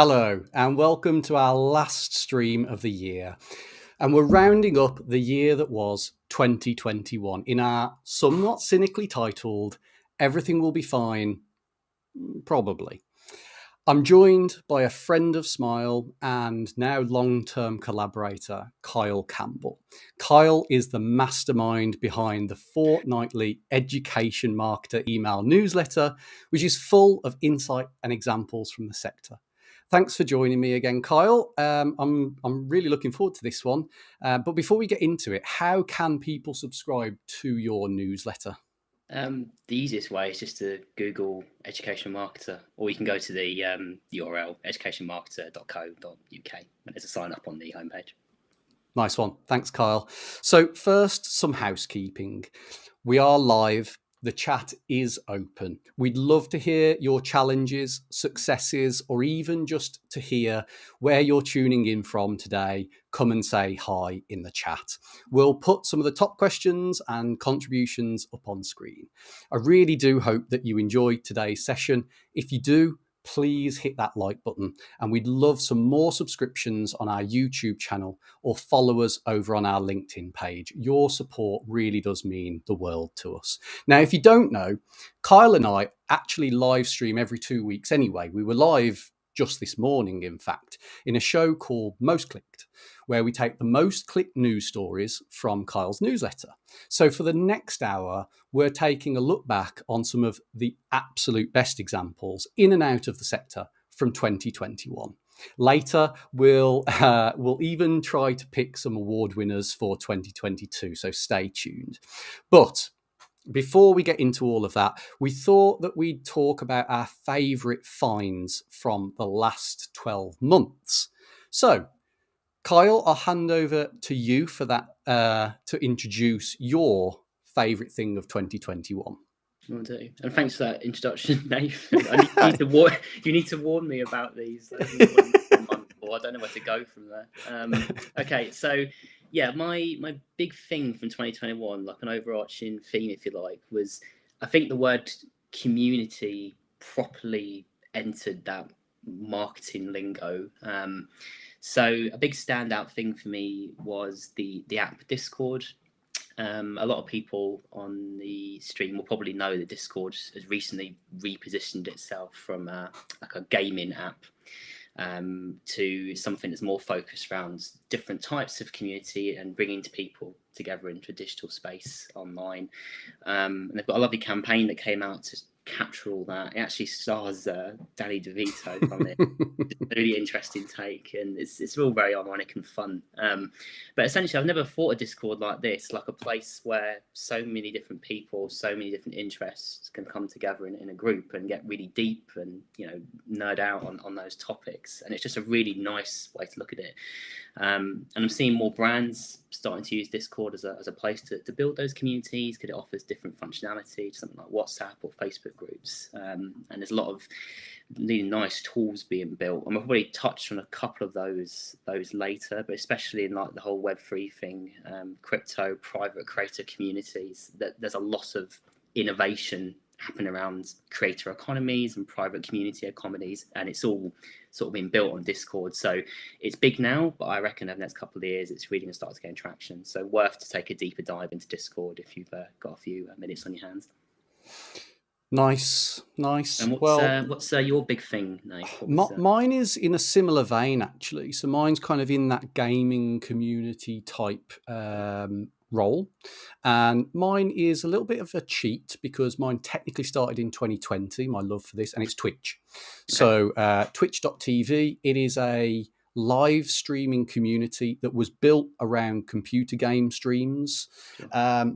Hello, and welcome to our last stream of the year. And we're rounding up the year that was 2021 in our somewhat cynically titled Everything Will Be Fine, Probably. I'm joined by a friend of Smile and now long-term collaborator, Kyle Campbell. Kyle is the mastermind behind the fortnightly Education Marketer email newsletter, which is full of insight and examples from the sector. Thanks for joining me again, Kyle. I'm really looking forward to this one. But before we get into it, how can people subscribe to your newsletter? The easiest way is just to Google Education Marketer, or you can go to the URL educationmarketer.co.uk, and there's a sign up on the homepage. Nice one. Thanks, Kyle. So first, some housekeeping. We are live. The chat is open. We'd love to hear your challenges, successes, or even just to hear where you're tuning in from today. Come and say hi in the chat. We'll put some of the top questions and contributions up on screen. I really do hope that you enjoyed today's session. If you do, please hit that like button, and we'd love some more subscriptions on our YouTube channel or follow us over on our LinkedIn page. Your support really does mean the world to us. Now, if you don't know, Kyle and I actually live stream every 2 weeks anyway. We were live just this morning, in fact, in a show called Most Clicked, where we take the most clicked news stories from Kyle's newsletter. So for the next hour, we're taking a look back on some of the absolute best examples in and out of the sector from 2021. Later, we'll even try to pick some award winners for 2022, so stay tuned. But before we get into all of that, we thought that we'd talk about our favourite finds from the last 12 months. So, Kyle, I'll hand over to you for that to introduce your favourite thing of 2021. Will do. And thanks for that introduction, Nathan. You need to warn me about these. Or I don't know where to go from there. Okay, so yeah, my big thing from 2021, like an overarching theme, if you like, was I think the word community properly entered that marketing lingo. So a big standout thing for me was the app Discord. A lot of people on the stream will probably know that Discord has recently repositioned itself from like a gaming app to something that's more focused around different types of community and bringing people together into a digital space online. And they've got a lovely campaign that came out to capture all that. It actually stars Danny DeVito from it. It's a really interesting take, and it's all very ironic and fun. But essentially, I've never thought of Discord like this, like a place where so many different people, so many different interests can come together in a group and get really deep and nerd out on those topics. And it's just a really nice way to look at it. And I'm seeing more brands starting to use Discord as a place to build those communities because it offers different functionality to something like WhatsApp or Facebook groups. And there's a lot of really nice tools being built. And we'll probably touch on a couple of those later, but especially in like the whole Web3 thing, crypto, private creator communities, that there's a lot of innovation happening around creator economies and private community economies, and it's all sort of been built on Discord. So it's big now, but I reckon over the next couple of years it's really going to start to gain traction. So worth to take a deeper dive into Discord if you've got a few minutes on your hands. Nice. And what's your big thing, Nate? Mine is in a similar vein, actually. So mine's kind of in that gaming community type role, and mine is a little bit of a cheat because mine technically started in 2020, my love for this, and it's Twitch. Okay. So twitch.tv, it is a live streaming community that was built around computer game streams. Sure.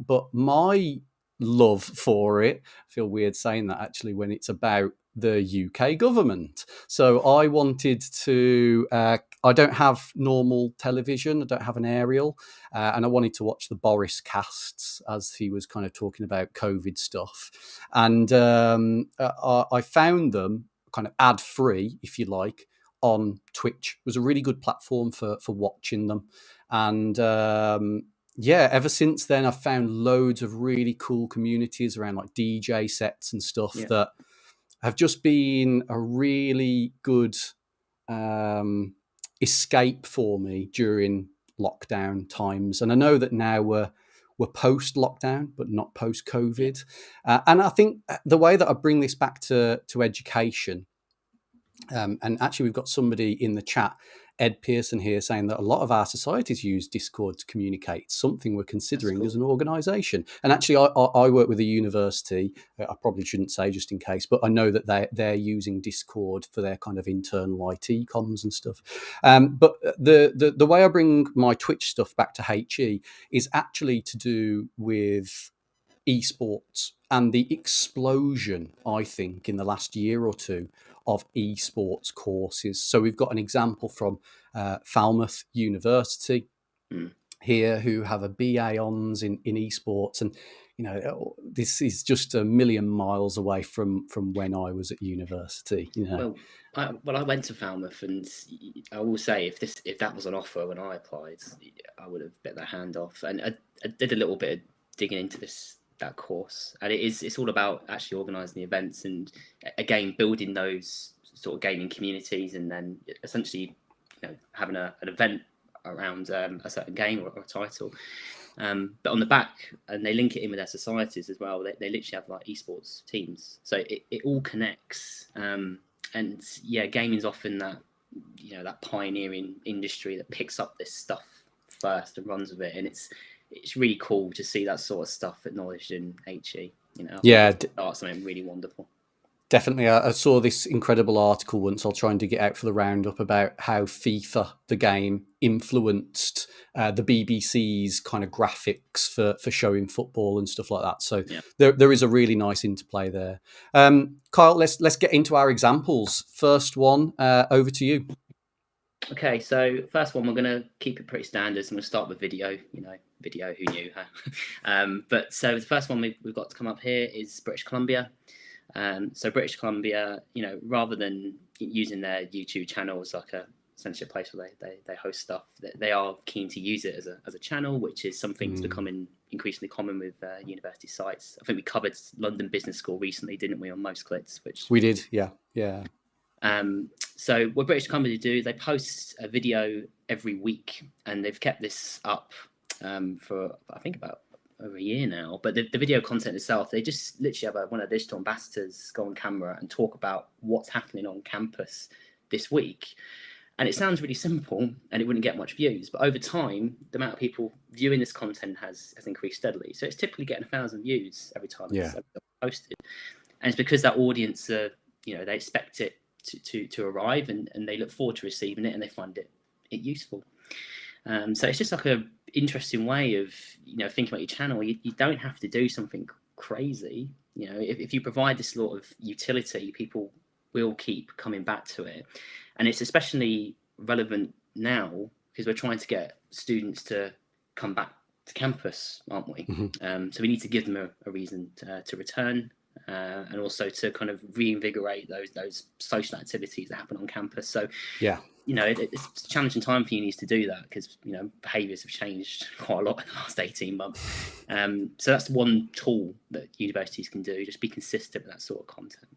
But my love for it, I feel weird saying that actually when it's about the UK government. So I wanted to, I don't have normal television, I don't have an aerial, and I wanted to watch the Boris casts as he was kind of talking about COVID stuff. And I found them kind of ad-free, if you like, on Twitch. It was a really good platform for watching them. And yeah, ever since then, I've found loads of really cool communities around like DJ sets and stuff that have just been a really good escape for me during lockdown times. And I know that now we're post lockdown, but not post COVID. And I think the way that I bring this back to education, and actually we've got somebody in the chat, Ed Pearson here, saying that a lot of our societies use Discord to communicate, something we're considering cool. as an organisation. And actually, I work with a university. I probably shouldn't say just in case, but I know that they're using Discord for their kind of internal IT comms and stuff. But the way I bring my Twitch stuff back to HE is actually to do with eSports and the explosion, I think, in the last year or two of eSports courses. So we've got an example from Falmouth University here, who have a BA Hons in eSports, and this is just a million miles away from when I was at university. Well, I went to Falmouth, and I will say, if that was an offer when I applied, I would have bit that hand off. And I did a little bit of digging into that course, and it's all about actually organising the events and again building those sort of gaming communities, and then essentially having an event around a certain game or a title. But on the back, and they link it in with their societies as well. They literally have like esports teams, so it all connects. And yeah, gaming's often that that pioneering industry that picks up this stuff first and runs with it, and it's really cool to see that sort of stuff acknowledged in HE. Start something really wonderful. Definitely. I saw this incredible article once. I'll try and dig it out for the roundup about how FIFA, the game, influenced the BBC's kind of graphics for showing football and stuff like that. So there is a really nice interplay there. Kyle, let's get into our examples. First one, over to you. Okay, so first one, we're going to keep it pretty standard. So I'm going to start with video. Video, who knew? Huh? But so the first one we've got to come up here is British Columbia. So British Columbia, rather than using their YouTube channel as like essentially a place where they host stuff, they are keen to use it as a channel, which is something that's becoming increasingly common with university sites. I think we covered London Business School recently, didn't we, on Most Clits? Which we did, yeah. So what British Columbia do, they post a video every week, and they've kept this up for I think about over a year now. But the video content itself, they just literally have one of the digital ambassadors go on camera and talk about what's happening on campus this week. And it sounds really simple, and it wouldn't get much views, but over time, the amount of people viewing this content has increased steadily. So it's typically getting 1,000 views every time it's posted, and it's because that audience, they expect it to arrive, and they look forward to receiving it, and they find it useful. So it's just like a interesting way of thinking about your channel. You don't have to do something crazy. If you provide this sort of utility, people will keep coming back to it, and it's especially relevant now because we're trying to get students to come back to campus, aren't we? So we need to give them a reason to return, and also to kind of reinvigorate those social activities that happen on campus. So it's a challenging time for unis to do that because behaviours have changed quite a lot in the last 18 months. So that's one tool that universities can do, just be consistent with that sort of content.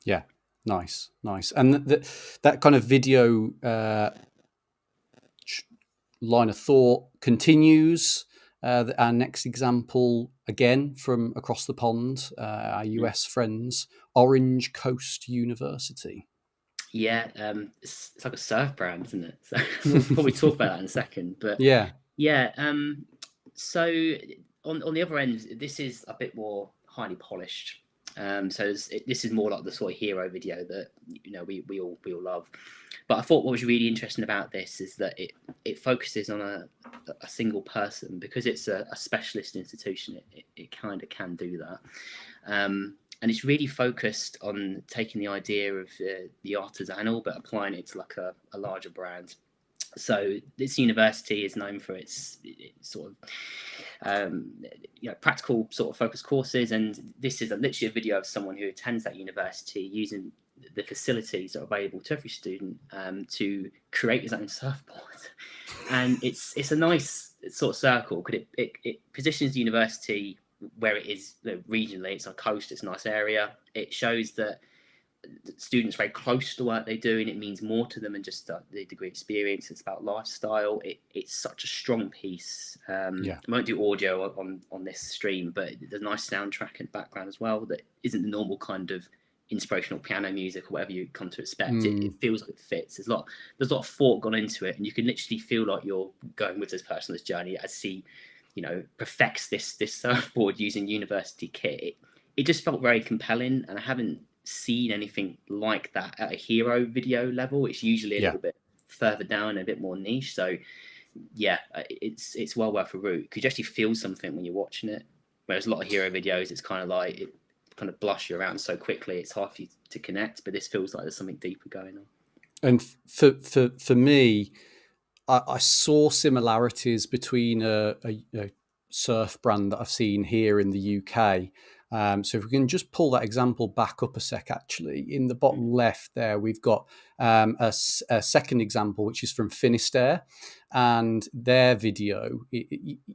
Yeah, nice. And that kind of video line of thought continues. Our next example, again from across the pond, our US friends, Orange Coast University. Yeah, it's like a surf brand, isn't it? So we'll probably talk about that in a second. But so on the other end, this is a bit more highly polished. So this is more like the sort of hero video that we all love. But I thought what was really interesting about this is that it focuses on a single person because it's a specialist institution. It kind of can do that. And it's really focused on taking the idea of the artisanal, but applying it to like a larger brand. So this university is known for its sort of practical sort of focused courses, and this is literally a video of someone who attends that university using the facilities that are available to every student to create his own surfboard. And it's a nice sort of circle because it positions the university where it is regionally. It's on a coast, it's a nice area. It shows that students very close to the work they do, and it means more to them than just the degree experience. It's about lifestyle. It's such a strong piece. I won't do audio on this stream, but there's a nice soundtrack in the background as well that isn't the normal kind of inspirational piano music or whatever you come to expect. It feels like it fits. There's a lot of thought gone into it, and you can literally feel like you're going with this person on this journey as he, perfects this surfboard using university kit. It just felt very compelling, and I haven't seen anything like that at a hero video level. It's usually a little bit further down, a bit more niche. So yeah, it's well worth a route because you actually feel something when you're watching it. Whereas a lot of hero videos, it's kind of like it kind of blush you around so quickly, it's hard for you to connect. But this feels like there's something deeper going on. And for me, I saw similarities between a surf brand that I've seen here in the UK. So if we can just pull that example back up a sec, actually, in the bottom left there, we've got a second example, which is from Finisterre, and their video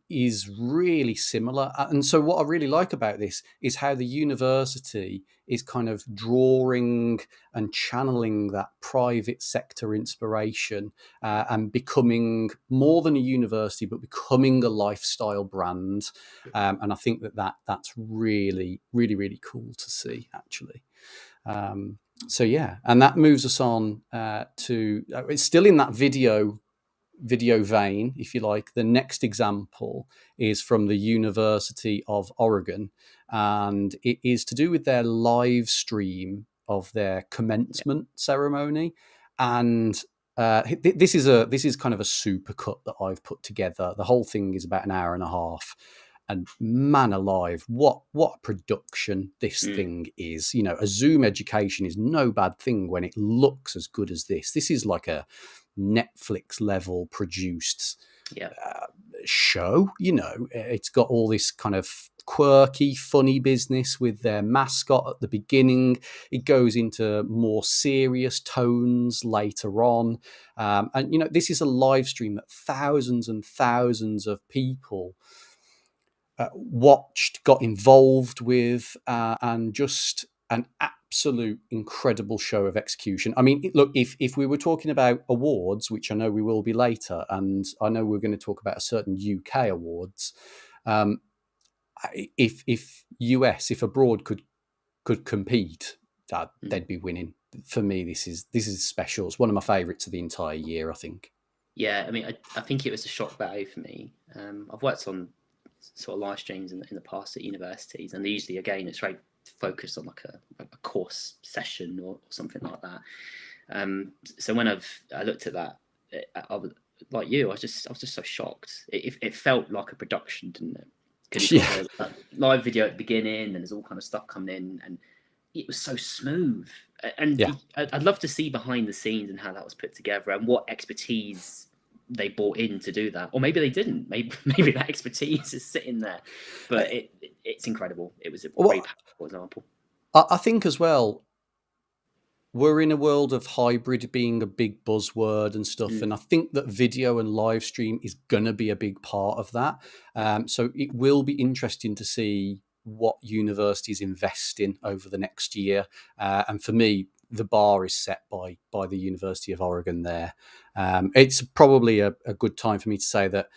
is really similar. And so what I really like about this is how the university is kind of drawing and channeling that private sector inspiration and becoming more than a university, but becoming a lifestyle brand. And I think that's really, really, really cool to see, actually. So yeah, and that moves us on to it's still in that video vein, if you like. The next example is from the University of Oregon, and it is to do with their live stream of their commencement ceremony. And this is kind of a supercut that I've put together. The whole thing is about an hour and a half. And man alive, what a production this thing is. A Zoom education is no bad thing when it looks as good as this. This is like a Netflix level produced show. It's got all this kind of quirky, funny business with their mascot at the beginning. It goes into more serious tones later on. And this is a live stream that thousands and thousands of people watched, got involved with, and just an absolute incredible show of execution. I mean, look, if we were talking about awards, which I know we will be later, and I know we're going to talk about a certain UK awards, if abroad could compete, they'd be winning. For me, this is special. It's one of my favourites of the entire year, I think. Yeah, I mean, I think it was a shock value for me. I've worked on sort of live streams in the past at universities, and usually, again, it's very focused on like a course session or something like that. So when I looked at that, I was like you, I was just so shocked. It felt like a production, didn't it? Because you've got a live video at the beginning, and there's all kind of stuff coming in, and it was so smooth. And I'd love to see behind the scenes and how that was put together and what expertise they brought in to do that, or maybe they didn't. Maybe that expertise is sitting there, but it's incredible. It was a very powerful example. I think as well, we're in a world of hybrid being a big buzzword and stuff, and I think that video and live stream is going to be a big part of that. So it will be interesting to see what universities invest in over the next year. And for me, the bar is set by the University of Oregon there. It's probably a good time for me to say that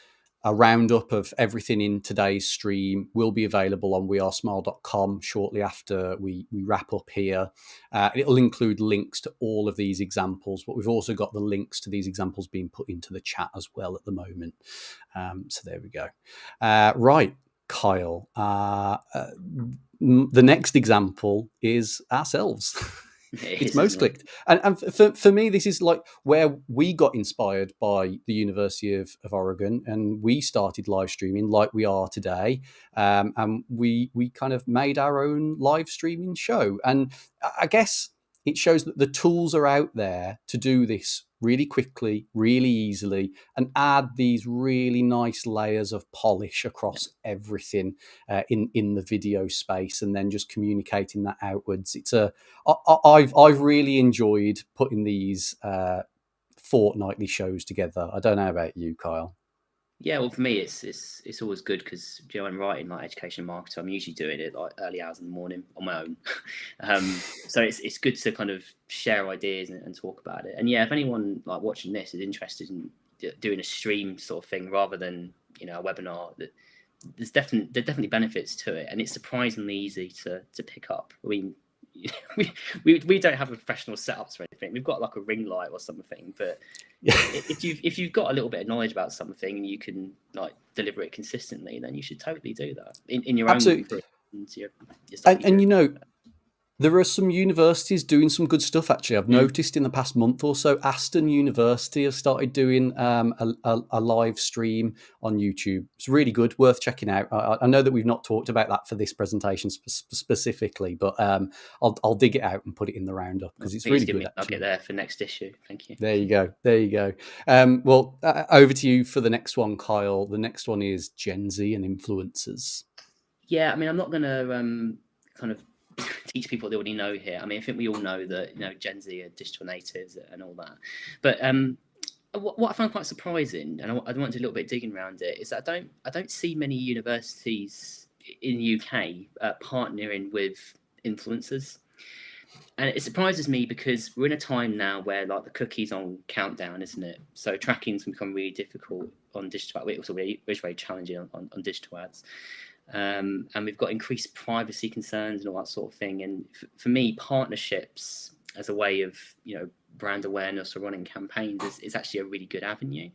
a roundup of everything in today's stream will be available on wearesmile.com shortly after we wrap up here. It'll include links to all of these examples, but we've also got the links to these examples being put into the chat as well at the moment. So there we go. Right, Kyle. The next example is ourselves. It's most clicked, and for me, this is like where we got inspired by the University of Oregon, and we started live streaming like we are today, and we kind of made our own live streaming show. And I guess it shows that the tools are out there to do this really quickly, really easily, and add these really nice layers of polish across everything in the video space, and then just communicating that outwards. I've really enjoyed putting these fortnightly shows together. I don't know about you, Kyle. Yeah, well, for me, it's always good because, you know, I'm writing like education marketing. I'm usually doing it like early hours in the morning on my own. So it's good to kind of share ideas and talk about it. And yeah, if anyone like watching this is interested in doing a stream sort of thing rather than, you know, a webinar, there's definitely benefits to it, and it's surprisingly easy to pick up. I mean, we don't have a professional setups or anything. We've got like a ring light or something, but if you've got a little bit of knowledge about something and you can like deliver it consistently, then you should totally do that in your own Absolutely. career and your stuff you And do. you know, there are some universities doing some good stuff, actually. I've noticed in the past month or so, Aston University have started doing a live stream on YouTube. It's really good, worth checking out. I know that we've not talked about that for this presentation specifically, but I'll dig it out and put it in the roundup because it's really good, I'll get actually. there for next issue. Thank you. There you go. There you go. Well, over to you for the next one, Kyle. The next one is Gen Z and influencers. Yeah, I mean, I'm not going to kind of teach people they already know here. I mean, I think we all know that, you know, Gen Z are digital natives and all that. But what I find quite surprising, and I want to do a little bit of digging around it, is that I don't see many universities in the UK partnering with influencers. And it surprises me because we're in a time now where like the cookie's on countdown, isn't it? So tracking's become really difficult on digital. It was very challenging on digital ads. And we've got increased privacy concerns and all that sort of thing. And for me, partnerships as a way of, you know, brand awareness or running campaigns is actually a really good avenue.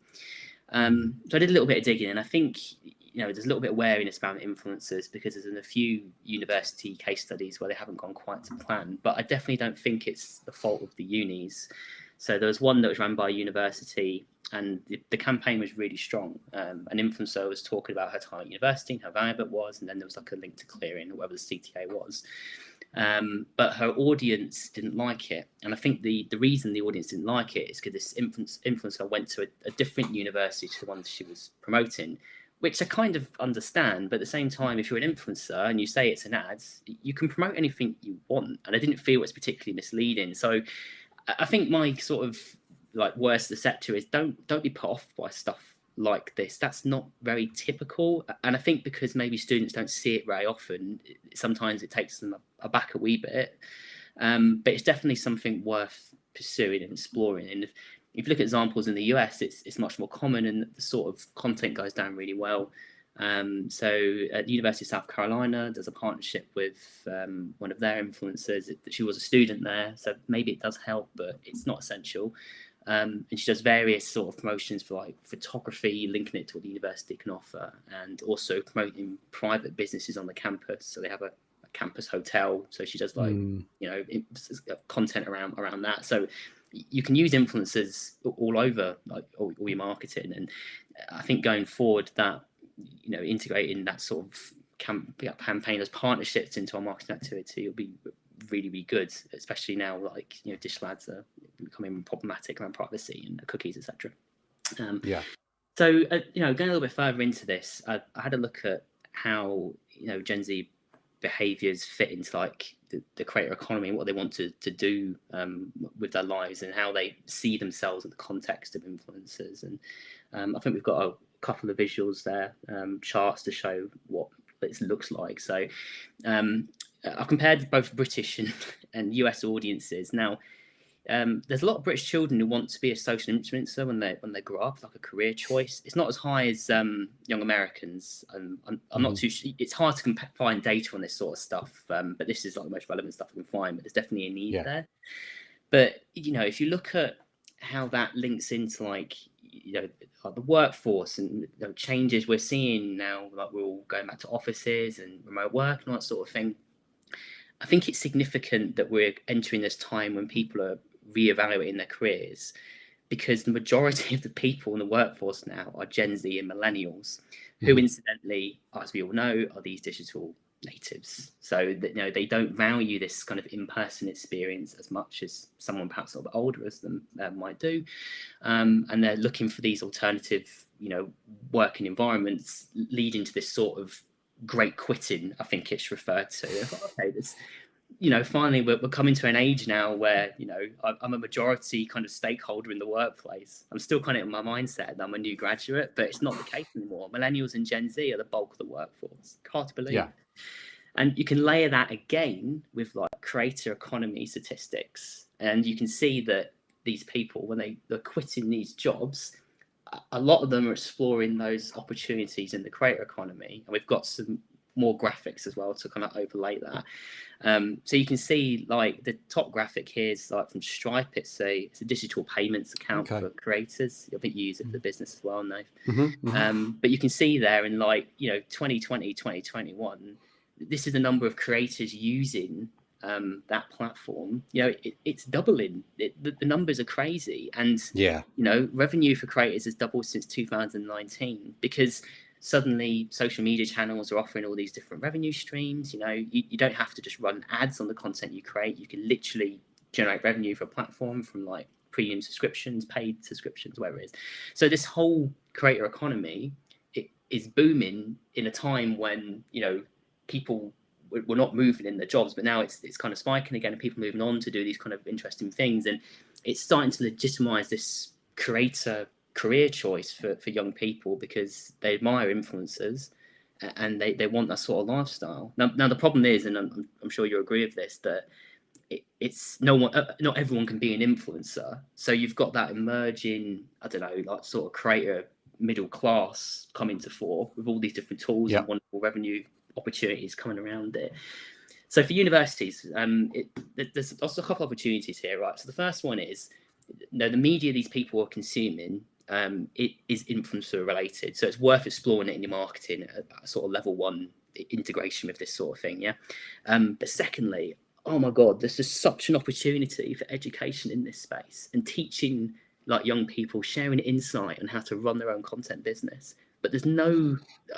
So I did a little bit of digging, and I think, you know, there's a little bit of wariness about influencers because there's a few university case studies where they haven't gone quite to plan. But I definitely don't think it's the fault of the unis. So there was one that was run by a university, and the campaign was really strong. An influencer was talking about her time at university and how valuable it was, and then there was like a link to clearing or whatever the CTA was. But her audience didn't like it, and I think the reason the audience didn't like it is because this influencer went to a different university to the one she was promoting, which I kind of understand. But at the same time, if you're an influencer and you say it's an ad, you can promote anything you want, and I didn't feel it's particularly misleading. So I think my sort of like worst receptor is don't be put off by stuff like this. That's not very typical, and I think because maybe students don't see it very often, sometimes it takes them aback a wee bit. But it's definitely something worth pursuing and exploring. And if you look at examples in the US, it's much more common, and the sort of content goes down really well. So at the University of South Carolina, there's a partnership with one of their influencers. She was a student there, so maybe it does help, but it's not essential. And she does various sort of promotions for like photography, linking it to what the university can offer, and also promoting private businesses on the campus. So they have a campus hotel. So she does like, you know, content around that. So you can use influencers all over, like all your marketing. And I think going forward, that, you know, integrating that sort of campaign as partnerships into our marketing activity will be really good, especially now, like, you know, digital ads are becoming problematic around privacy and cookies, etc. So you know, going a little bit further into this, I had a look at how, you know, Gen Z behaviors fit into like the creator economy and what they want to do with their lives and how they see themselves in the context of influencers. And I think we've got a couple of visuals there, charts to show what it looks like. So I've compared both British and US audiences. Now, there's a lot of British children who want to be a social influencer when they grow up, like a career choice. It's not as high as young Americans. I'm not too. It's hard to find data on this sort of stuff, but this is like the most relevant stuff I can find. But there's definitely a need there. But you know, if you look at how that links into like, you know, like the workforce and the changes we're seeing now, like we're all going back to offices and remote work and all that sort of thing. I think it's significant that we're entering this time when people are reevaluating their careers, because the majority of the people in the workforce now are Gen Z and millennials, who incidentally, as we all know, are these digital natives. So that, you know, they don't value this kind of in-person experience as much as someone perhaps a little bit older as them might do, and they're looking for these alternative, you know, working environments, leading to this sort of great quitting, I think it's referred to. Okay, finally we're coming to an age now where, I'm a majority kind of stakeholder in the workplace. I'm still kind of in my mindset that I'm a new graduate, but it's not the case anymore. Millennials and Gen Z are the bulk of the workforce. Hard to believe. Yeah. And you can layer that again with like creator economy statistics. And you can see that these people, when they're quitting these jobs, a lot of them are exploring those opportunities in the creator economy. And we've got some more graphics as well to kind of overlay that. So you can see like the top graphic here is like from Stripe. It's a digital payments account for creators. I think you use it for the business as well, Nave. But you can see there in 2020, 2021, this is the number of creators using that platform. It's doubling. The numbers are crazy, and revenue for creators has doubled since 2019 because suddenly social media channels are offering all these different revenue streams. You don't have to just run ads on the content you create. You can literally generate revenue for a platform from like premium subscriptions, paid subscriptions, whatever it is. So this whole creator economy is booming in a time when people were not moving in their jobs, but now it's kind of spiking again, and people moving on to do these kind of interesting things, and it's starting to legitimize this creator career choice for young people because they admire influencers and they want that sort of lifestyle. Now the problem is, and I'm sure you agree with this, that it's not everyone can be an influencer. So you've got that emerging, I don't know, like sort of creator middle class coming to fore with all these different tools and wonderful revenue opportunities coming around it. So for universities, there's also a couple of opportunities here, right? So the first one is, the media these people are consuming, it is influencer related, so it's worth exploring it in your marketing at sort of level 1 integration with this sort of thing. But secondly, oh my god, there's just such an opportunity for education in this space and teaching like young people, sharing insight on how to run their own content business. But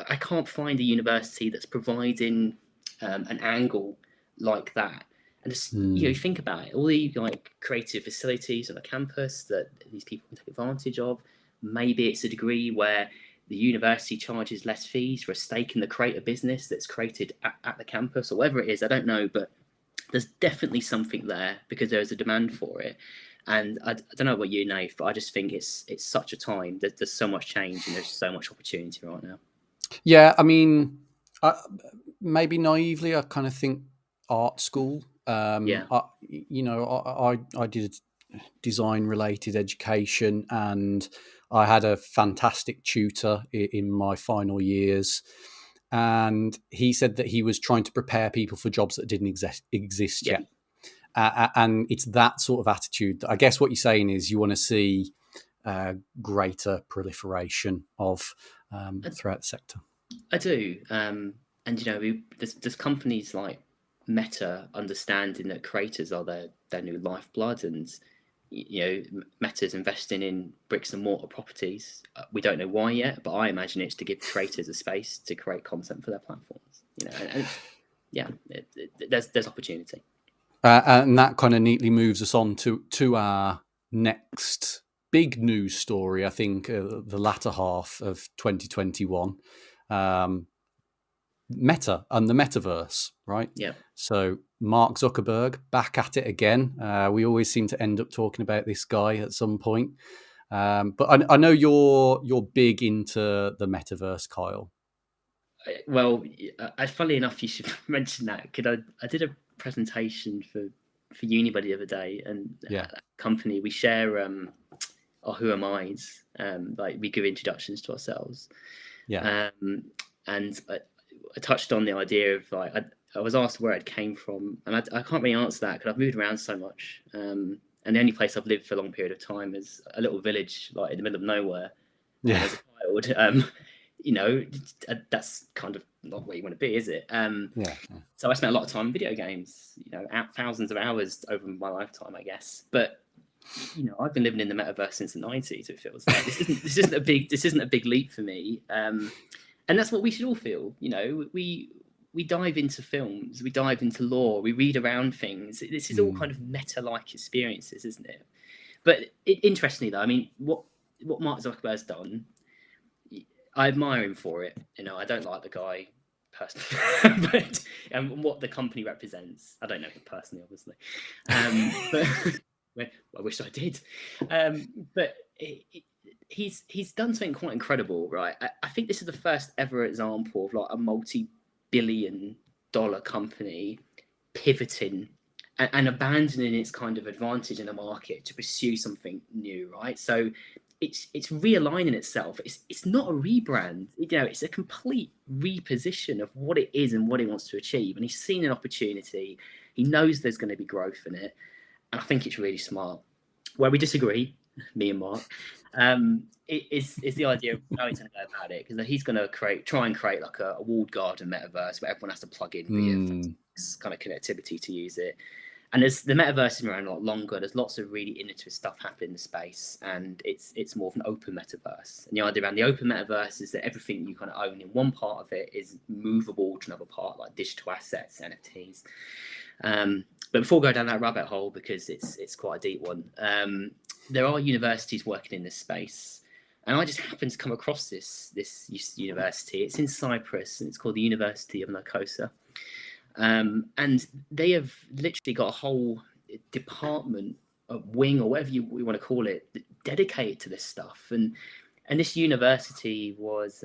I can't find a university that's providing an angle like that. And just, you think about it, all the like creative facilities on a campus that these people can take advantage of. Maybe it's a degree where the university charges less fees for a stake in the creator business that's created at the campus, or whatever it is. I don't know, but there's definitely something there because there's a demand for it. And I don't know what you know, but I just think it's such a time. There's so much change and there's so much opportunity right now. Yeah, I mean, maybe naively, I kind of think art school. I did design-related education, and I had a fantastic tutor in my final years. And he said that he was trying to prepare people for jobs that didn't exist yet. And it's that sort of attitude that I guess what you're saying is you want to see greater proliferation of throughout the sector. I do. And, there's companies like Meta understanding that creators are their new lifeblood, and, Meta's investing in bricks and mortar properties. We don't know why yet, but I imagine it's to give creators a space to create content for their platforms. There's opportunity. And that kind of neatly moves us on to our next big news story, I think, the latter half of 2021. Meta and the Metaverse, right? Yeah. So Mark Zuckerberg back at it again. We always seem to end up talking about this guy at some point. But I know you're big into the Metaverse, Kyle. Well, funnily enough, you should mention that because I did a presentation for Unibody the other day, and a company we share our Who Am I's, like we give introductions to ourselves. And I touched on the idea of like I was asked where it came from, and I can't really answer that because I've moved around so much. And the only place I've lived for a long period of time is a little village like in the middle of nowhere. Yeah. As a child, that's kind of not where you want to be, is it? So I spent a lot of time in video games, thousands of hours over my lifetime, I guess. But I've been living in the metaverse since the 90s. It feels like this isn't a big leap for me. And that's what we should all feel. We dive into films, we dive into lore, we read around things. This is all kind of meta-like experiences, isn't it? But interestingly, though, I mean, what Mark Zuckerberg's done, I admire him for it. I don't like the guy. personally, but what the company represents. I don't know him personally, obviously, but I wish I did. But he's done something quite incredible, right? I think this is the first ever example of like a multi-billion-dollar company pivoting and abandoning its kind of advantage in the market to pursue something new, right? So it's realigning itself. It's not a rebrand, it's a complete reposition of what it is and what it wants to achieve. And he's seen an opportunity. He knows there's going to be growth in it, and I think it's really smart. Where we disagree, me and Mark, is the idea of how he's going to go about it, because he's going to try and create like a walled garden metaverse where everyone has to plug in via kind of connectivity to use it. And as the metaverse has been around a lot longer, there's lots of really innovative stuff happening in the space, and it's more of an open metaverse. And the idea around the open metaverse is that everything you kind of own in one part of it is movable to another part, like digital assets, NFTs. But before we go down that rabbit hole, because it's quite a deep one, there are universities working in this space. And I just happened to come across this university. It's in Cyprus, and it's called the University of Nicosia. And they have literally got a whole department, a wing, or whatever you want to call it, dedicated to this stuff. And this university was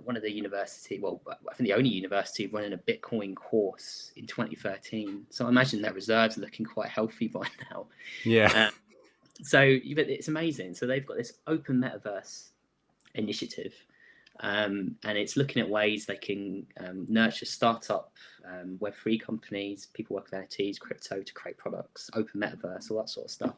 one of the university, well, I think the only university running a Bitcoin course in 2013. So I imagine their reserves are looking quite healthy by now. Yeah. So it's amazing. So they've got this open metaverse initiative. And it's looking at ways they can nurture startup Web3 companies, people working with NFTs, crypto to create products, open metaverse, all that sort of stuff.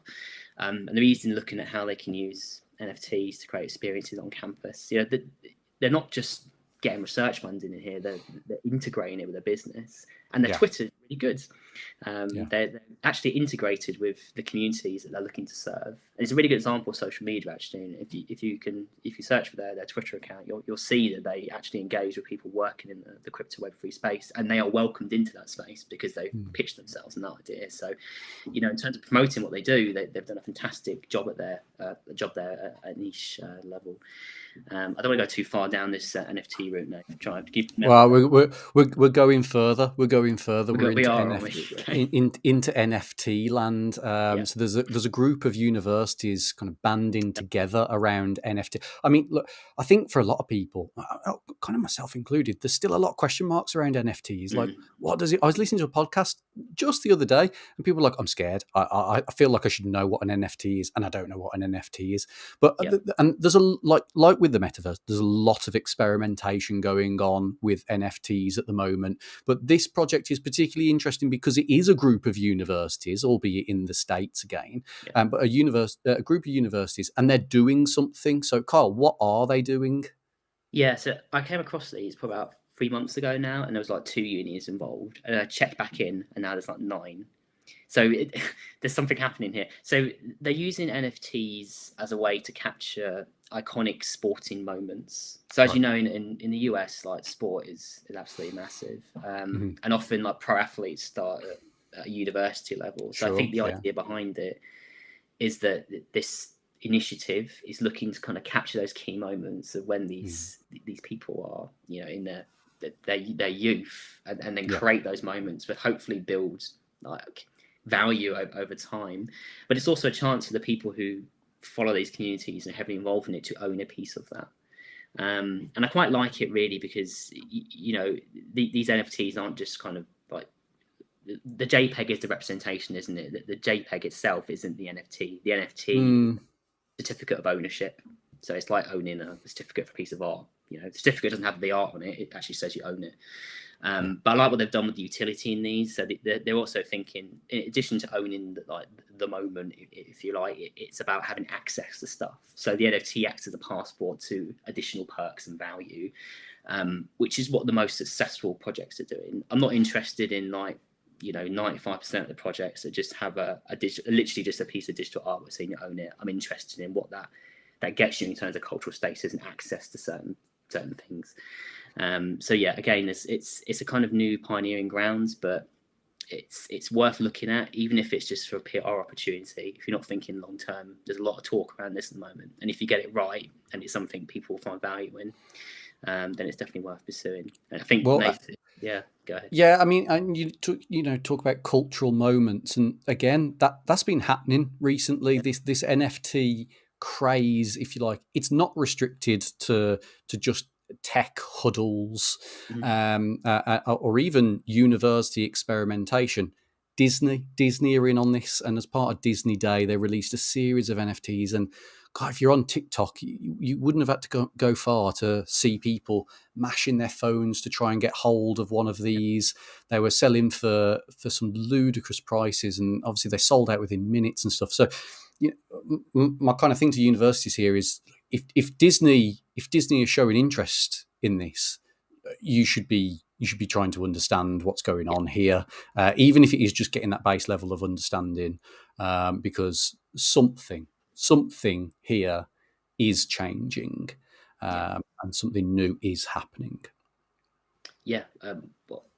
And they're even looking at how they can use NFTs to create experiences on campus. They're not just getting research funding in here, they're integrating it with their business. And their Twitter is really good. They're actually integrated with the communities that they're looking to serve. And it's a really good example of social media, actually. And if you search for their Twitter account, you'll see that they actually engage with people working in the crypto Web3 space, and they are welcomed into that space because they've pitched themselves and that idea. So, in terms of promoting what they do, they've done a fantastic job at their at niche level. I don't want to go too far down this NFT route now. Trying to keep. Well, we're going further. We're going further. We're into NFT land. So there's a group of universities kind of banding together around NFT. I mean, look, I think for a lot of people, kind of myself included, there's still a lot of question marks around NFTs. Like, what does it? I was listening to a podcast just the other day, and people were like, "I'm scared. I feel like I should know what an NFT is, and I don't know what an NFT is." But and there's a like with the metaverse, there's a lot of experimentation going on with NFTs at the moment. But this project is particularly interesting because it is a group of universities, albeit in the States again, but a group of universities, and they're doing something. So, Kyle, what are they doing? Yeah, so I came across these probably about 3 months ago now, and there was like 2 unis involved. And I checked back in, and now there's like 9. So there's something happening here. So they're using NFTs as a way to capture iconic sporting moments. So as you know, in the US, like sport is absolutely massive, and often like pro athletes start at a university level. So I think the idea behind it is that this initiative is looking to kind of capture those key moments of when these people are, in their youth, and then create those moments, but hopefully build like value over time. But it's also a chance for the people who follow these communities and are heavily involved in it to own a piece of that. And I quite like it really because these NFTs aren't just kind of like the JPEG is the representation, isn't it? The JPEG itself isn't the NFT. The NFT certificate of ownership. So it's like owning a certificate for a piece of art. The certificate doesn't have the art on it; it actually says you own it. But I like what they've done with the utility in these. So they're also thinking, in addition to owning the moment, if you like, it's about having access to stuff. So the NFT acts as a passport to additional perks and value, which is what the most successful projects are doing. I'm not interested in 95% of the projects that just have literally just a piece of digital art where saying you own it. I'm interested in what that gets you in terms of cultural status and access to certain things. So yeah, again, it's a kind of new pioneering grounds, but it's worth looking at, even if it's just for a PR opportunity. If you're not thinking long term, there's a lot of talk around this at the moment, and if you get it right and it's something people find value in, then it's definitely worth pursuing. And I think Well, Nathan, yeah, go ahead. yeah, I mean, and talk about cultural moments, and again, that's been happening recently. Yeah. This NFT craze, if you like, it's not restricted to just tech huddles, or even university experimentation. Disney are in on this, and as part of Disney Day, they released a series of NFTs. And God, if you're on TikTok, you wouldn't have had to go far to see people mashing their phones to try and get hold of one of these. They were selling for some ludicrous prices, and obviously they sold out within minutes and stuff. So, my kind of thing to universities here is, if Disney is showing interest in this, you should be trying to understand what's going on here, even if it is just getting that base level of understanding, because something here is changing, and something new is happening. Yeah,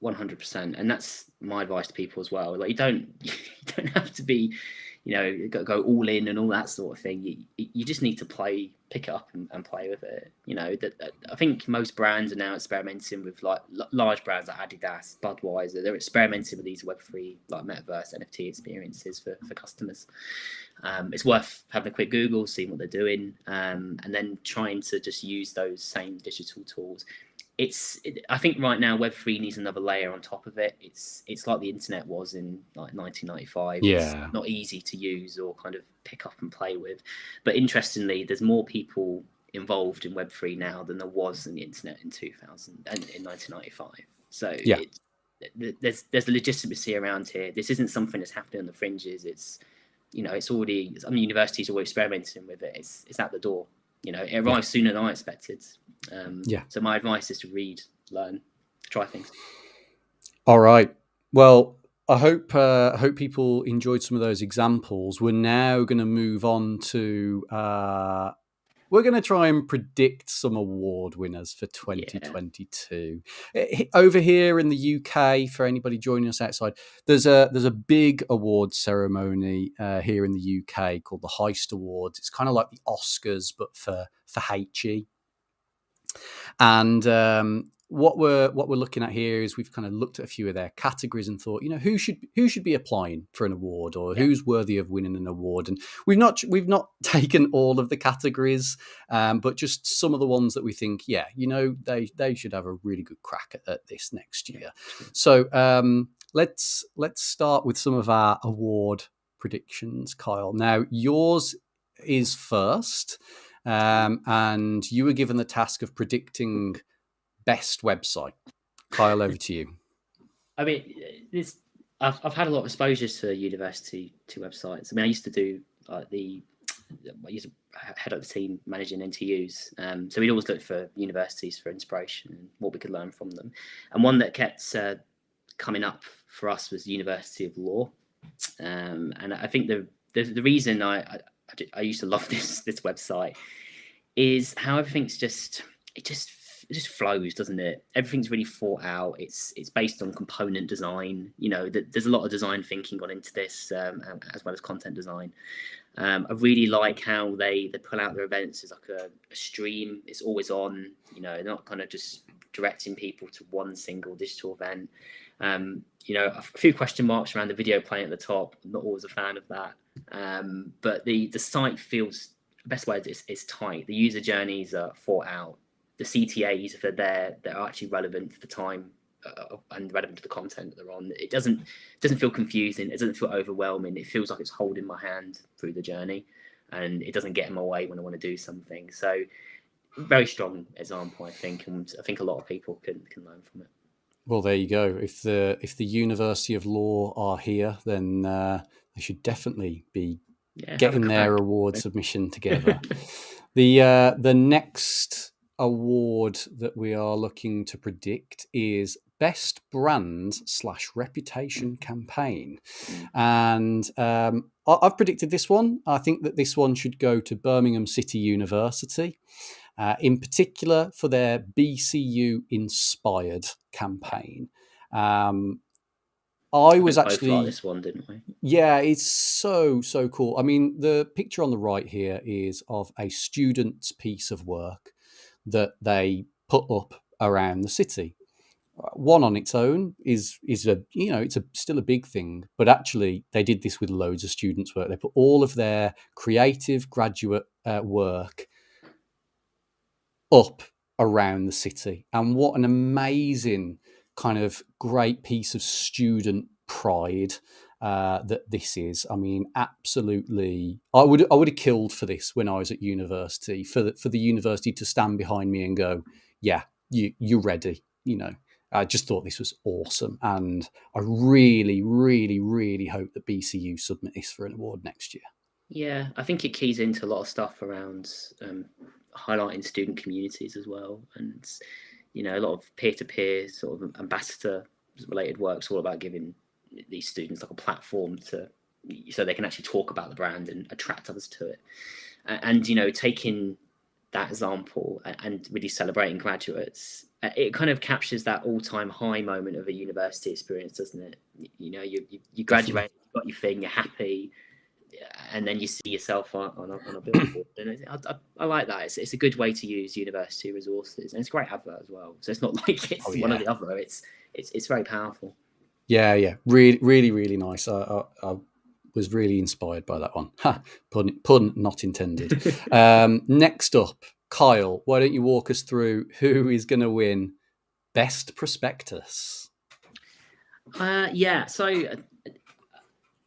100%, and that's my advice to people as well. Like, you don't have to be, go all in and all that sort of thing. You just need to pick it up and play with it. I think most brands are now experimenting with, like, large brands like Adidas, Budweiser. They're experimenting with these Web3, like Metaverse NFT experiences for customers. It's worth having a quick Google, seeing what they're doing, and then trying to just use those same digital tools. I think right now Web3 needs another layer on top of it. It's like the internet was in like 1995. Yeah. It's not easy to use or kind of pick up and play with. But interestingly, there's more people involved in Web3 now than there was in the internet in 2000 and in 1995. So yeah, there's a legitimacy around here. This isn't something that's happening on the fringes. It's already, universities are experimenting with it. It's at the door. It arrives sooner than I expected. So my advice is to read, learn, try things. All right. Well, I hope people enjoyed some of those examples. We're now going to move on to we're going to try and predict some award winners for 2022. Over here in the UK, for anybody joining us outside, there's a big award ceremony here in the UK called the HEIST Awards. It's kind of like the Oscars, but for HE. And what we're looking at here is, we've kind of looked at a few of their categories and thought, who should be applying for an award, or who's worthy of winning an award. And we've not taken all of the categories, but just some of the ones that we think, they should have a really good crack at this next year. So let's start with some of our award predictions, Kyle. Now, yours is first. And you were given the task of predicting best website. Kyle, over to you. I mean, I've had a lot of exposures to university websites. I mean, I used to do I used to head up the team managing NTUs. So we'd always look for universities for inspiration and what we could learn from them. And one that kept coming up for us was University of Law. And I think the reason I used to love this website is how everything's just flows, doesn't it? Everything's really thought out. It's based on component design. There's a lot of design thinking gone into this, as well as content design. I really like how they pull out their events as like a stream. It's always on. They're not kind of just directing people to one single digital event. A few question marks around the video playing at the top. I'm not always a fan of that. But the site feels, the best way is tight. The user journeys are thought out. The CTAs, if they're there, they're actually relevant for the time and relevant to the content that they're on. It doesn't feel confusing. It doesn't feel overwhelming. It feels like it's holding my hand through the journey, and it doesn't get in my way when I want to do something. So, very strong example, I think, and I think a lot of people can learn from it. Well, there you go. If the University of Law are here, then they should definitely be getting their award submission together. The next award that we are looking to predict is Best Brand / Reputation Campaign. And I've predicted this one. I think that this one should go to Birmingham City University, in particular for their BCU Inspired campaign. I was actually both like this one, didn't we? Yeah, it's so cool. I mean, the picture on the right here is of a student's piece of work that they put up around the city. One on its own is a, it's still a big thing, but actually they did this with loads of students' work. They put all of their creative graduate work up around the city, and what an amazing kind of great piece of student pride that this is. I mean, absolutely, I would have killed for this when I was at university, for the university to stand behind me and go, yeah, you're ready. I just thought this was awesome, and I really, really, really hope that BCU submit this for an award next year. Yeah, I think it keys into a lot of stuff around highlighting student communities as well, and a lot of peer-to-peer sort of ambassador-related work's all about giving these students like a platform so they can actually talk about the brand and attract others to it. And taking that example and really celebrating graduates, it kind of captures that all-time high moment of a university experience, doesn't it? You graduate, you've got your thing, you're happy, and then you see yourself on a billboard. And I like that. It's a good way to use university resources, and it's a great advert as well. So it's not like it's one or the other. It's very powerful. Yeah, really, really, really nice. I was really inspired by that one. Pun not intended. Next up, Kyle, why don't you walk us through who is going to win Best Prospectus? Yeah, so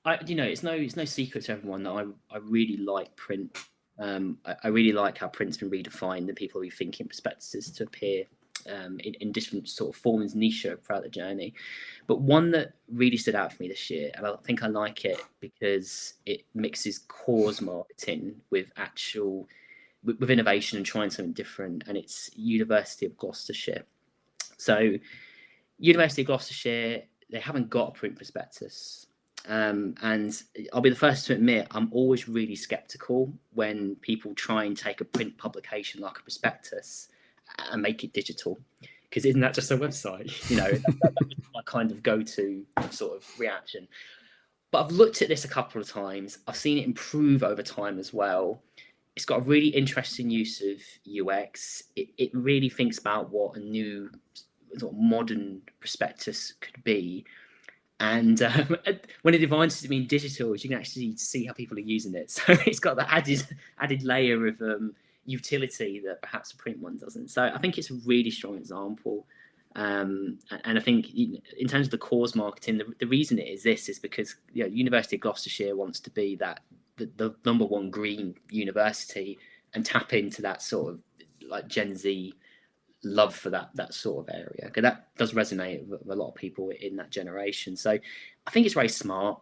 it's no secret to everyone that I really like print. I really like how print's been redefined, and people are rethinking prospectuses to appear in different sort of forms, niche throughout the journey. But one that really stood out for me this year, and I think I like it because it mixes cause marketing with innovation and trying something different, and it's University of Gloucestershire. So University of Gloucestershire, they haven't got a print prospectus. And I'll be the first to admit, I'm always really skeptical when people try and take a print publication like a prospectus and make it digital, because isn't that just a website? That's my kind of go-to sort of reaction. But I've looked at this a couple of times. I've seen it improve over time as well. It's got a really interesting use of UX. It really thinks about what a new sort of modern prospectus could be. And when it defines it to mean digital, you can actually see how people are using it. So it's got that added layer of utility that perhaps a print one doesn't. So I think it's a really strong example. And I think in terms of the cause marketing, the reason it is this is because University of Gloucestershire wants to be the number one green university and tap into that sort of like Gen Z love for that sort of area, because that does resonate with a lot of people in that generation. So I think it's very smart.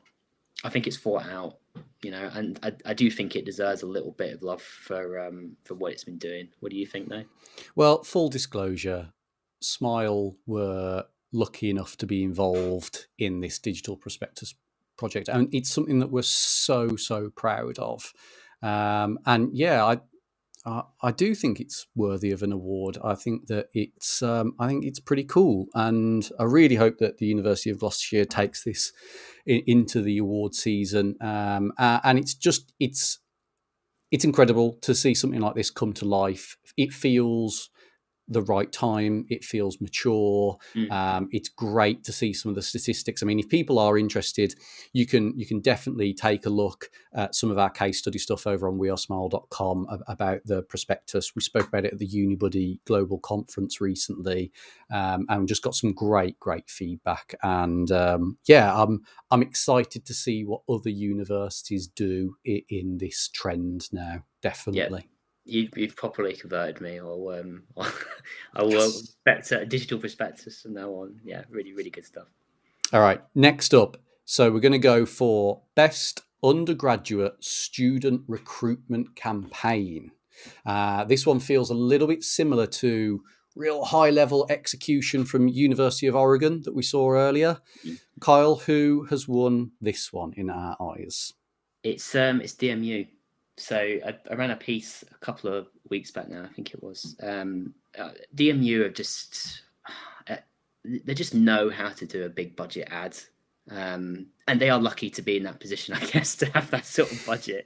I think it's thought out, and I do think it deserves a little bit of love for what it's been doing. What do you think, though? Well, full disclosure, Smile were lucky enough to be involved in this digital prospectus project, and it's something that we're so proud of. And yeah, I do think it's worthy of an award. I think that it's pretty cool, and I really hope that the University of Gloucestershire takes this into the award season. And it's incredible to see something like this come to life. It feels the right time. It feels mature. It's great to see some of the statistics. I mean, if people are interested, you can definitely take a look at some of our case study stuff over on wearesmile.com about the prospectus. We spoke about it at the Unibuddy Global Conference recently, and just got some great feedback. And I'm excited to see what other universities do in this trend now. Definitely. Yeah. You've properly converted me. I will expect a digital prospectus from now on. Yeah, really, really good stuff. All right, next up. So we're going to go for Best Undergraduate Student Recruitment Campaign. This one feels a little bit similar to real high-level execution from University of Oregon that we saw earlier. Kyle, who has won this one in our eyes? It's DMU. So I ran a piece a couple of weeks back now, I think it was. DMU have they just know how to do a big budget ad. And they are lucky to be in that position, I guess, to have that sort of budget.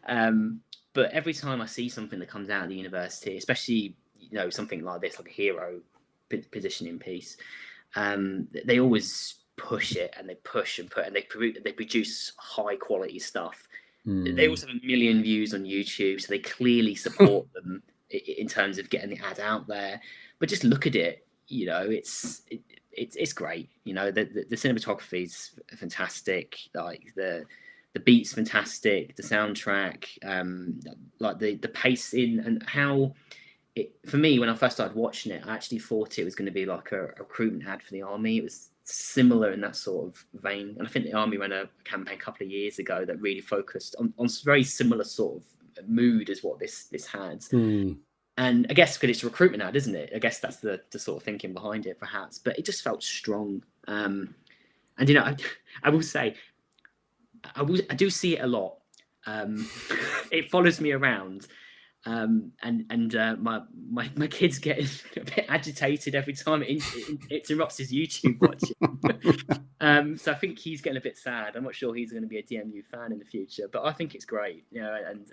But every time I see something that comes out of the university, especially something like this, like a hero positioning piece, they always push it, and they push and put, and they produce high quality stuff. They also have 1 million views on YouTube, so they clearly support them in terms of getting the ad out there. But just look at it, it's great. The cinematography is fantastic. Like the beat's fantastic. The soundtrack, like the pacing, and how for me, when I first started watching it, I actually thought it was going to be like a recruitment ad for the army. It was similar in that sort of vein, and I think the army ran a campaign a couple of years ago that really focused on very similar sort of mood as what this had. And I guess because it's a recruitment ad, isn't it? I guess that's the sort of thinking behind it, perhaps. But it just felt strong. And I will say, I do see it a lot. It follows me around. My kids get a bit agitated every time it interrupts his YouTube watching. So I think he's getting a bit sad. I'm not sure he's going to be a DMU fan in the future, but I think it's great. And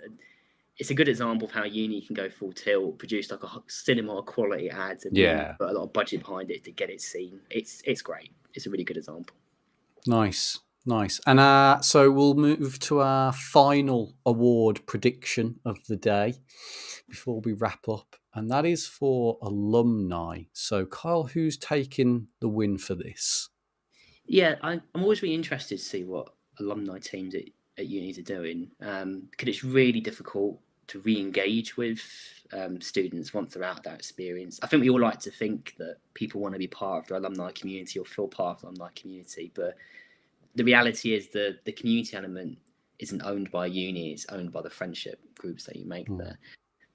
it's a good example of how uni can go full tilt, produce like a cinema quality ad, and put a lot of budget behind it to get it seen. It's great. It's a really good example. Nice. And so we'll move to our final award prediction of the day before we wrap up, and that is for alumni. So Kyle, who's taking the win for this? Yeah, I'm always really interested to see what alumni teams at unis are doing, because it's really difficult to re-engage with students once they're out of that experience. I think we all like to think that people want to be part of the alumni community or feel part of the alumni community, but the reality is the community element isn't owned by uni, it's owned by the friendship groups that you make there.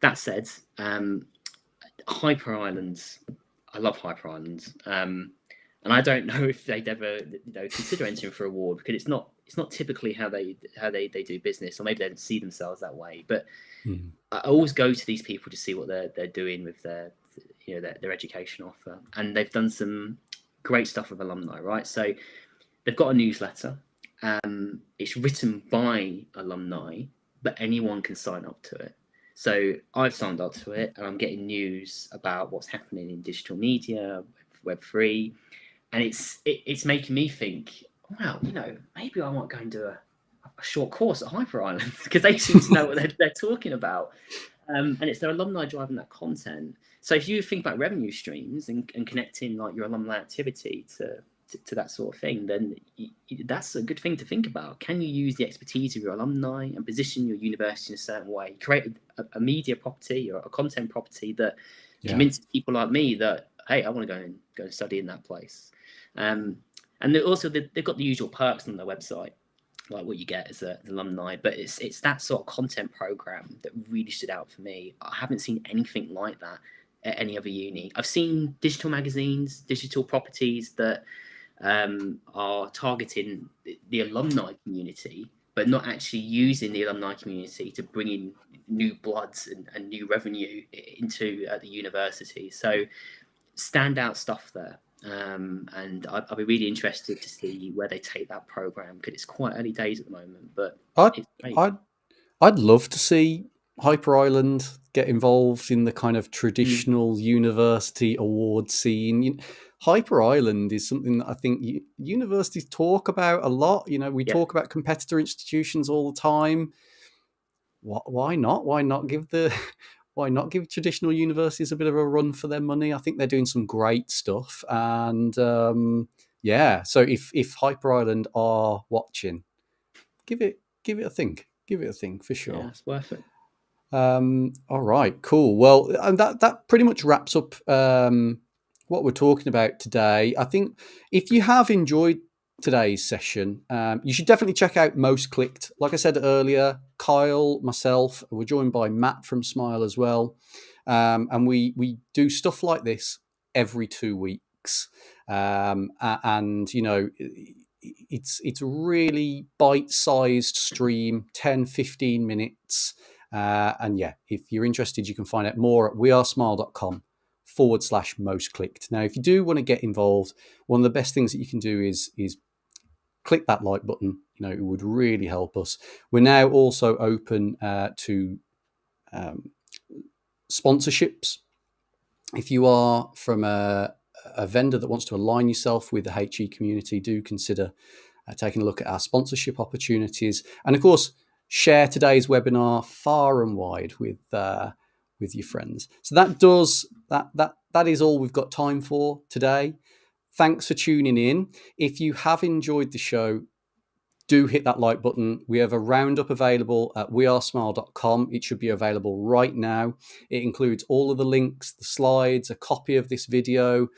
That said, Hyper Islands, I love Hyper Islands, and I don't know if they'd ever consider entering for award, because it's not typically how they do business, or maybe they don't see themselves that way. But I always go to these people to see what they're doing with their education offer, and they've done some great stuff with alumni, right? So they've got a newsletter. It's written by alumni, but anyone can sign up to it. So I've signed up to it, and I'm getting news about what's happening in digital media, Web3, and it's making me think, wow, maybe I might go and do a short course at Hyper Island, because they seem to know what they're talking about. And it's their alumni driving that content. So if you think about revenue streams and connecting like your alumni activity to that sort of thing, then that's a good thing to think about. Can you use the expertise of your alumni and position your university in a certain way? Create a media property or a content property that convinces people like me that, hey, I want to go and study in that place. And they've got the usual perks on their website, like what you get as an alumni, but it's that sort of content program that really stood out for me. I haven't seen anything like that at any other uni. I've seen digital magazines, digital properties that are targeting the alumni community, but not actually using the alumni community to bring in new bloods and new revenue into the university. So standout stuff there. And I'll be really interested to see where they take that program, because it's quite early days at the moment. But I'd love to see Hyper Island get involved in the kind of traditional university award scene. Hyper Island is something that I think universities talk about a lot. We talk about competitor institutions all the time. Why not? Why not give traditional universities a bit of a run for their money? I think they're doing some great stuff. And so if Hyper Island are watching, give it a think. Give it a think for sure. Yeah, it's worth it. All right, cool. Well, and that pretty much wraps up what we're talking about today. I think if you have enjoyed today's session, you should definitely check out Most Clicked. Like I said earlier, Kyle, myself, we're joined by Matt from Smile as well, and we do stuff like this every 2 weeks, and it's a really bite-sized stream, 10-15 minutes. And if you're interested, you can find out more at wearesmile.com/most clicked. Now, if you do want to get involved, one of the best things that you can do is click that like button. It would really help us. We're now also open to sponsorships. If you are from a vendor that wants to align yourself with the HE community, do consider taking a look at our sponsorship opportunities. And of course, share today's webinar far and wide with your friends. So that is all we've got time for today. Thanks for tuning in. If you have enjoyed the show, do hit that like button. We have a roundup available at wearesmile.com. It should be available right now. It includes all of the links, the slides, a copy of this video.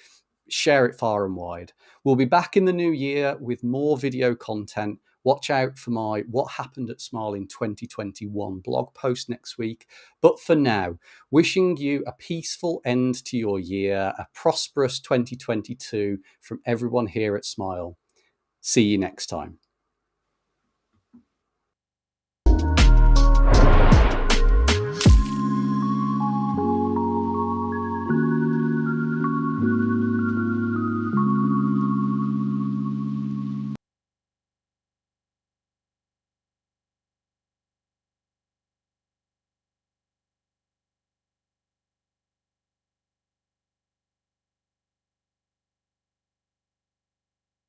Share it far and wide. We'll be back in the new year with more video content. Watch out for my What Happened at Smile in 2021 blog post next week. But for now, wishing you a peaceful end to your year, a prosperous 2022 from everyone here at Smile. See you next time.